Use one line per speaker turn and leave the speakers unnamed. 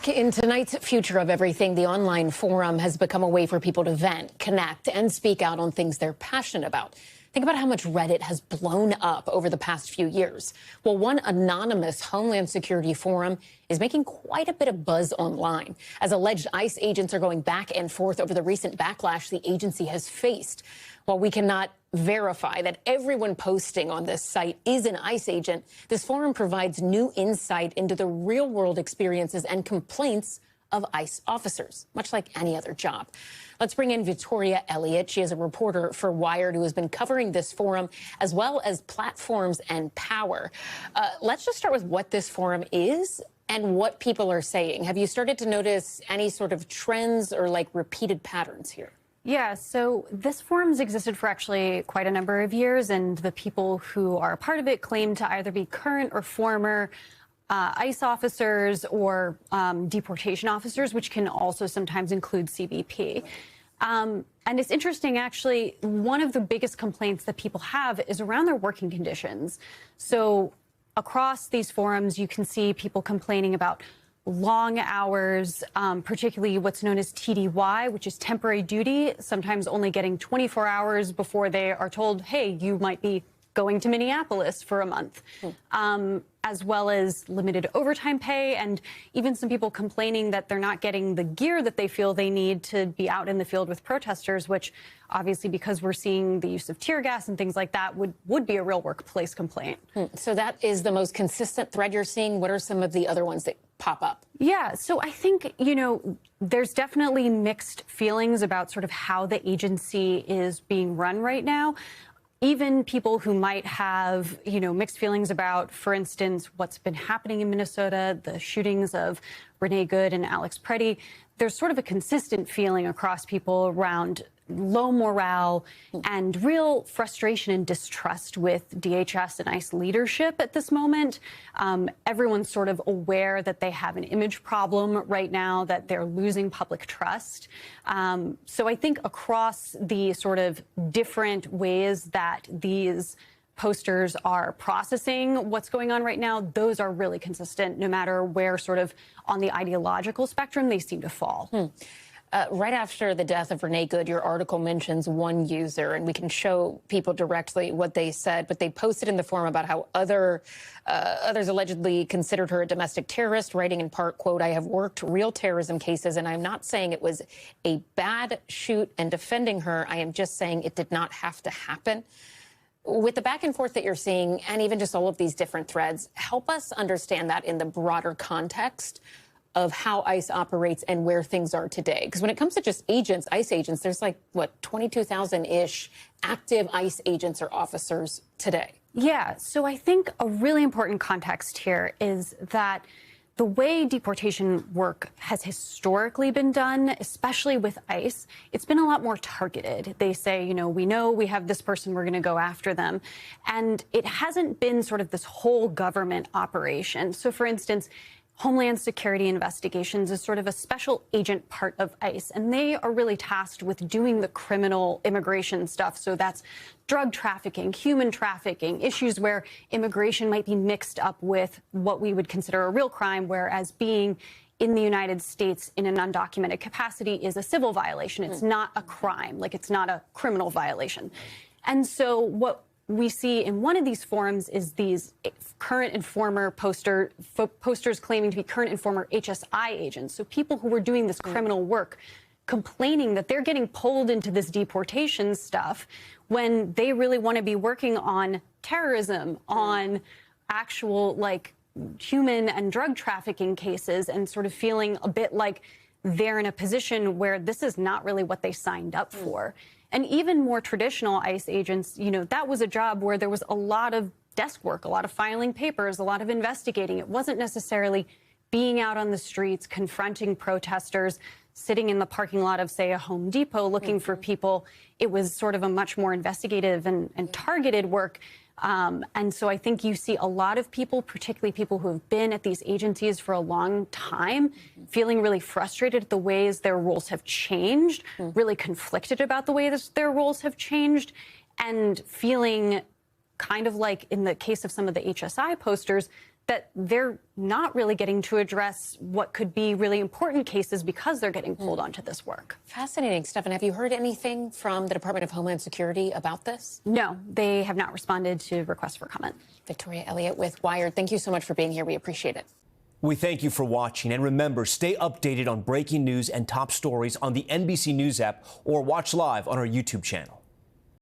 In tonight's Future of Everything, the online forum has become a way for people to vent, connect, and speak out on things they're passionate about. Think about how much Reddit has blown up over the past few years. Well, one anonymous Homeland Security forum is making quite a bit of buzz online, as alleged ICE agents are going back and forth over the recent backlash the agency has faced. While we cannot verify that everyone posting on this site is an ICE agent, this forum provides new insight into the real-world experiences and complaints of ICE officers, much like any other job. Let's bring in Vittoria Elliott. She is a reporter for Wired who has been covering this forum as well as platforms and power. Let's just start with what this forum is and what people are saying. Have you started to notice any sort of trends or like repeated patterns here?
Yeah, so this forum's existed for actually quite a number of years, and the people who are a part of it claim to either be current or former ICE officers or deportation officers, which can also sometimes include CBP. And it's interesting, actually, one of the biggest complaints that people have is around their working conditions. So across these forums, you can see people complaining about long hours, particularly what's known as TDY, which is temporary duty, sometimes only getting 24 hours before they are told, hey, you might be going to Minneapolis for a month, as well as limited overtime pay, and even some people complaining that they're not getting the gear that they feel they need to be out in the field with protesters, which obviously, because we're seeing the use of tear gas and things like that, would be a real workplace complaint.
So that is the most consistent thread you're seeing. What are some of the other ones that pop up?
Yeah, so I think, you know, there's definitely mixed feelings about sort of how the agency is being run right now. Even people who might have, you know, mixed feelings about, for instance, what's been happening in Minnesota, the shootings of Renee Good and Alex Preddy, there's sort of a consistent feeling across people around low morale and real frustration and distrust with DHS and ICE leadership at this moment. Everyone's sort of aware that they have an image problem right now, that they're losing public trust. So I think across the sort of different ways that these posters are processing what's going on right now, those are really consistent, no matter where sort of on the ideological spectrum they seem to fall.
Right after the death of Renee Good, your article mentions one user, and we can show people directly what they said, but they posted in the forum about how others allegedly considered her a domestic terrorist, writing in part, quote, "I have worked real terrorism cases, and I'm not saying it was a bad shoot and defending her. I am just saying it did not have to happen." With the back and forth that you're seeing, and even just all of these different threads, help us understand that in the broader context of how ICE operates and where things are today. Because when it comes to just agents, ICE agents, there's like, what, 22,000-ish active ICE agents or officers today.
Yeah, so I think a really important context here is that the way deportation work has historically been done, especially with ICE, it's been a lot more targeted. They say, you know we have this person, we're going to go after them. And it hasn't been sort of this whole government operation. So, for instance, Homeland Security investigations is sort of a special agent part of ICE, and they are really tasked with doing the criminal immigration stuff. So that's drug trafficking, human trafficking, issues where immigration might be mixed up with what we would consider a real crime, whereas being in the United States in an undocumented capacity is a civil violation. It's not a crime, like it's not a criminal violation. And so what we see in one of these forums is these current and former posters claiming to be current and former HSI agents. So people who were doing this criminal work complaining that they're getting pulled into this deportation stuff when they really want to be working on terrorism, on actual like human and drug trafficking cases, and sort of feeling a bit like they're in a position where this is not really what they signed up for. And even more traditional ICE agents, you know, that was a job where there was a lot of desk work, a lot of filing papers, a lot of investigating. It wasn't necessarily being out on the streets, confronting protesters, sitting in the parking lot of, say, a Home Depot looking for people. It was sort of a much more investigative and targeted work. And so I think you see a lot of people, particularly people who have been at these agencies for a long time, feeling really frustrated at the ways their roles have changed, really conflicted about the way their roles have changed, and feeling kind of like in the case of some of the HSI posters, that they're not really getting to address what could be really important cases because they're getting pulled onto this work.
Fascinating, Stefan. Have you heard anything from the Department of Homeland Security about this?
No, they have not responded to requests for comment.
Vittoria Elliott with Wired. Thank you so much for being here. We appreciate it.
We thank you for watching. And remember, stay updated on breaking news and top stories on the NBC News app or watch live on our YouTube channel.